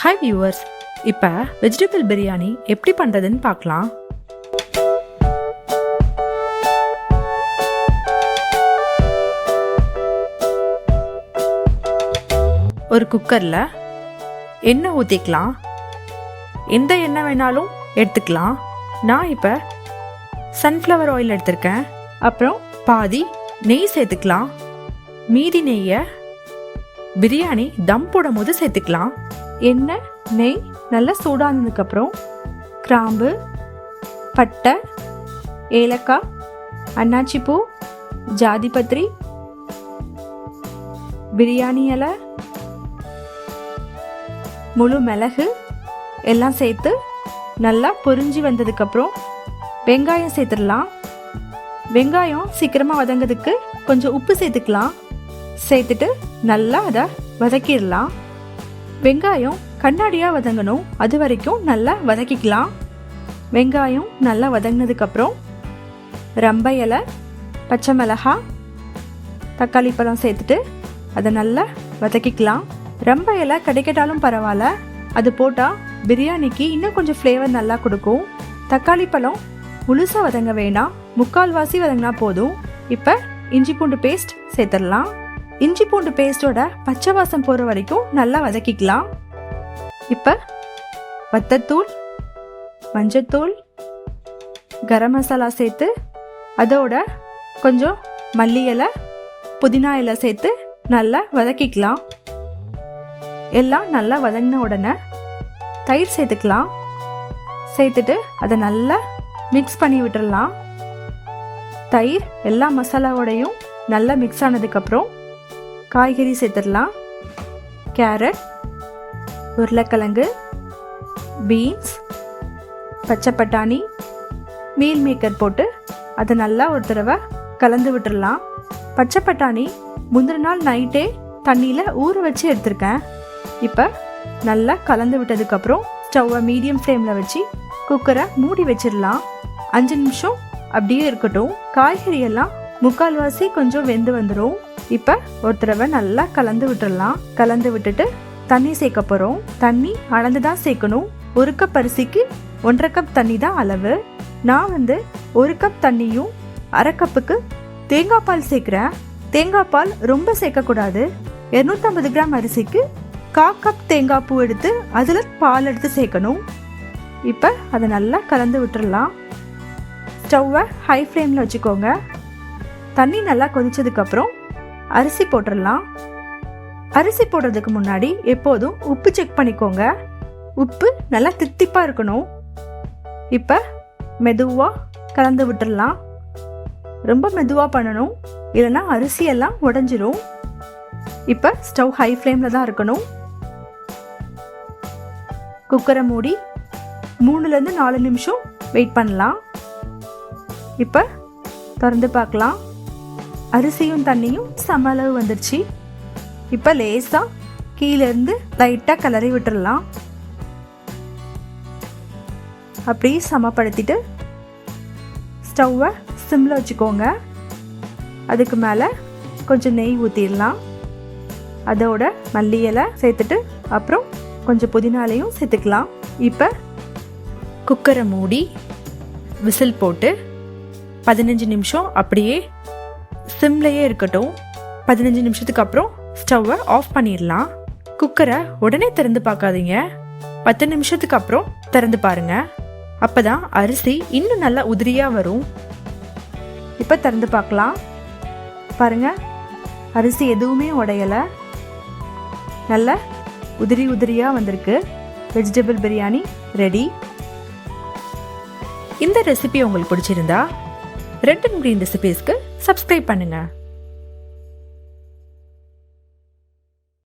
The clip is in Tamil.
ஹாய் வியூவர்ஸ், இப்போ வெஜிடபிள் பிரியாணி எப்படி பண்ணுறதுன்னு பார்க்கலாம். ஒரு குக்கரில் எண்ணெய் ஊற்றிக்கலாம். எந்த எண்ணெய் வேணாலும் எடுத்துக்கலாம். நான் இப்போ சன்ஃப்ளவர் ஆயில் எடுத்திருக்கேன். அப்புறம் பாதி நெய் சேர்த்துக்கலாம். மீதி நெய்யை பிரியாணி தம் போடும் போது சேர்த்துக்கலாம். எண்ணெய் நெய் நல்லா சூடானதுக்கப்புறம் கிராம்பு, பட்டை, ஏலக்காய், அன்னாச்சிப்பூ, ஜாதிபத்திரி, பிரியாணி இலை, முழு மிளகு எல்லாம் சேர்த்து நல்லா பொரிஞ்சு வந்ததுக்கப்புறம் வெங்காயம் சேர்த்துடலாம். வெங்காயம் சீக்கிரமாக வதங்கிறதுக்கு கொஞ்சம் உப்பு சேர்த்துக்கலாம். சேர்த்துட்டு நல்லா அதை வதக்கிடலாம். வெங்காயம் கண்ணாடியாக வதங்கணும், அது வரைக்கும் நல்லா வதக்கிக்கலாம். வெங்காயம் நல்லா வதங்கினதுக்கப்புறம் ரம்பை இலை, பச்சை மிளகாய், தக்காளி பழம் சேர்த்துட்டு அதை நல்லா வதக்கிக்கலாம். ரம்பை இலை கிடைக்கட்டாலும் பரவாயில்ல, அது போட்டால் பிரியாணிக்கு இன்னும் கொஞ்சம் ஃப்ளேவர் நல்லா கொடுக்கும். தக்காளி பழம் முழுசாக வதங்க வேண்டாம், முக்கால்வாசி வதங்கினா போதும். இப்போ இஞ்சி பூண்டு பேஸ்ட் சேர்த்துடலாம். இஞ்சி பூண்டு பேஸ்டோட பச்சை வாசம் போகிற வரைக்கும் நல்லா வதக்கிக்கலாம். இப்போ வத்தத்தூள், மஞ்சத்தூள், கரம் மசாலா சேர்த்து அதோட கொஞ்சம் மல்லி இலை, புதினா இலை சேர்த்து நல்லா வதக்கிக்கலாம். எல்லாம் நல்லா வதங்கின உடனே தயிர் சேர்த்துக்கலாம். சேர்த்துட்டு அதை நல்லா மிக்ஸ் பண்ணி விட்டுடலாம். தயிர் எல்லா மசாலாவோடையும் நல்லா மிக்ஸ் ஆனதுக்கப்புறம் காய்கறி சேர்த்துடலாம். கேரட், உருளைக்கிழங்கு, பீன்ஸ், பச்சை பட்டாணி, மீல் மேக்கர் போட்டு அதை நல்லா ஒரு தடவை கலந்து விட்டுடலாம். பச்சை பட்டாணி முந்தின நாள் நைட்டே தண்ணியில் ஊற வச்சு எடுத்திருக்கேன். இப்போ நல்லா கலந்து விட்டதுக்கப்புறம் ஸ்டவ்வை மீடியம் ஃப்ளேமில் வச்சு குக்கரை மூடி வச்சிடலாம். 5 நிமிஷம் அப்படியே இருக்கட்டும். காய்கறி எல்லாம் முக்கால்வாசி கொஞ்சம் வெந்து வந்துடும். இப்போ ஒரு தடவை நல்லா கலந்து விட்டுடலாம். கலந்து விட்டுட்டு தண்ணி சேர்க்க போகிறோம். தண்ணி அளந்து தான் சேர்க்கணும். 1 கப் அரிசிக்கு 1.5 கப் தண்ணி தான் அளவு. நான் 1 கப் தண்ணியும் 1/2 கப்புக்கு தேங்காய் பால் சேர்க்குறேன். தேங்காய் பால் ரொம்ப சேர்க்கக்கூடாது. 250 கிராம் அரிசிக்கு 1/4 கப் தேங்காய் பூ எடுத்து அதில் பால் எடுத்து சேர்க்கணும். இப்போ அதை நல்லா கலந்து விட்டுடலாம். ஸ்டவ்வை ஹை ஃப்ளேமில் வச்சுக்கோங்க. தண்ணி நல்லா கொதிச்சதுக்கப்புறம் அரிசி போட்டுடலாம். அரிசி போடுறதுக்கு முன்னாடி எப்போதும் உப்பு செக் பண்ணிக்கோங்க. உப்பு நல்லா தித்திப்பாக இருக்கணும். இப்போ மெதுவாக கலந்து விட்டுடலாம். ரொம்ப மெதுவாக பண்ணணும், இல்லைன்னா அரிசியெல்லாம் உடஞ்சிரும். இப்போ ஸ்டவ் ஹை ஃப்ளேமில் தான் இருக்கணும். குக்கரை மூடி 3லேருந்து 4 நிமிஷம் வெயிட் பண்ணலாம். இப்போ திறந்து பார்க்கலாம். அரிசியும் தண்ணியும் சம அளவு வந்துடுச்சு. இப்போ லேசாக கீழேருந்து லைட்டாக கிளறி விட்டுடலாம். அப்படி சமப்படுத்திட்டு ஸ்டவ்வை சிம்மில் வச்சுக்கோங்க. அதுக்கு மேலே கொஞ்சம் நெய் ஊற்றிடலாம். அதோட மல்லி இலை சேர்த்துட்டு அப்புறம் கொஞ்சம் புதினாலையும் சேர்த்துக்கலாம். இப்போ குக்கரை மூடி விசில் போட்டு 15 நிமிஷம் அப்படியே சிம்லையே இருக்கட்டும். 15 நிமிஷத்துக்கு அப்புறம் ஸ்டவ்வை ஆஃப் பண்ணிடலாம். குக்கரை உடனே திறந்து பார்க்காதீங்க. 10 நிமிஷத்துக்கு அப்புறம் திறந்து பாருங்க. அப்போதான் அரிசி இன்னும் நல்லா உதிரியாக வரும். இப்போ திறந்து பார்க்கலாம். பாருங்க, அரிசி எதுவுமே உடையலை, நல்லா உதிரி உதிரியாக வந்திருக்கு. Vegetable biryani ready. இந்த ரெசிபி உங்களுக்கு பிடிச்சிருந்தா ரெட் அண்ட் கிரீன் ரெசிபீஸ்க்கு சப்ஸ்கிரைப் பண்ணுங்கள்.